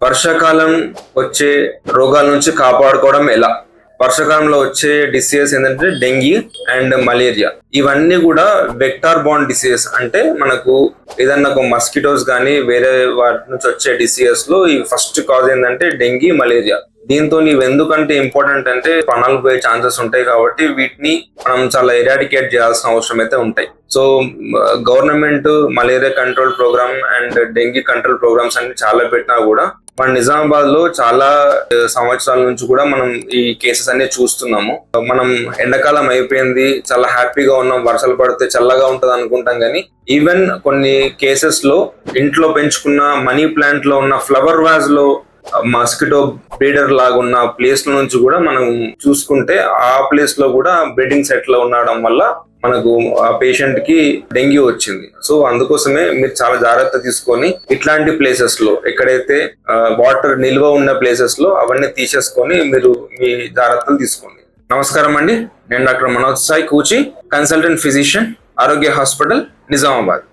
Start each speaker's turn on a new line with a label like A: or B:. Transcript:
A: వర్షాకాలం వచ్చే రోగాల నుంచి కాపాడుకోవడం ఎలా? వర్షాకాలంలో వచ్చే డిసీజెస్ ఏంటంటే డెంగీ అండ్ మలేరియా. ఇవన్నీ కూడా వెక్టార్ బాండ్ డిసీజెస్. అంటే మనకు ఏదన్నా ఒక మస్కిటోస్ కానీ వేరే వాటి నుంచి వచ్చే డిసీజెస్ లో ఈ ఫస్ట్ కాజ్ ఏంటంటే డెంగీ, మలేరియా. దీంతో ఇవి ఎందుకంటే ఇంపార్టెంట్ అంటే ప్రాణాలు పోయే ఛాన్సెస్ ఉంటాయి కాబట్టి వీటిని మనం చాలా ఎరాడికేట్ చేయాల్సిన అవసరం అయితే ఉంటాయి. So government malaria control program and dengue control programs అన్ని చాలా పెట్టినా కూడా మన నిజామాబాద్ లో చాలా సంవత్సరాల నుంచి కూడా మనం ఈ కేసెస్ అన్ని చూస్తున్నాము. మనం ఎండాకాలం అయిపోయింది, చాలా హ్యాపీగా ఉన్నాం, వర్షాలు పడితే చల్లగా ఉంటది అనుకుంటాం కానీ ఈవెన్ కొన్ని కేసెస్ లో ఇంట్లో పెంచుకున్న మనీ ప్లాంట్ లో ఉన్న ఫ్లవర్ వాజ్ లో మస్కిటో బ్రీడర్ లాగా ఉన్న ప్లేస్ నుంచి కూడా మనం చూసుకుంటే ఆ ప్లేస్ లో కూడా బ్రీడింగ్ సెట్ లో ఉండడం వల్ల మనకు ఆ పేషెంట్ కి డెంగ్యూ వచ్చింది. సో అందుకోసమే మీరు చాలా జాగ్రత్త తీసుకొని ఇట్లాంటి ప్లేసెస్ లో ఎక్కడైతే వాటర్ నిల్వ ఉన్న ప్లేసెస్ లో అవన్నీ తీసేసుకొని మీరు మీ జాగ్రత్తలు తీసుకోండి. నమస్కారం అండి, నేను డాక్టర్ మనోజ్ సాయి కూచి, కన్సల్టెంట్ ఫిజిషియన్, ఆరోగ్య హాస్పిటల్, నిజామాబాద్.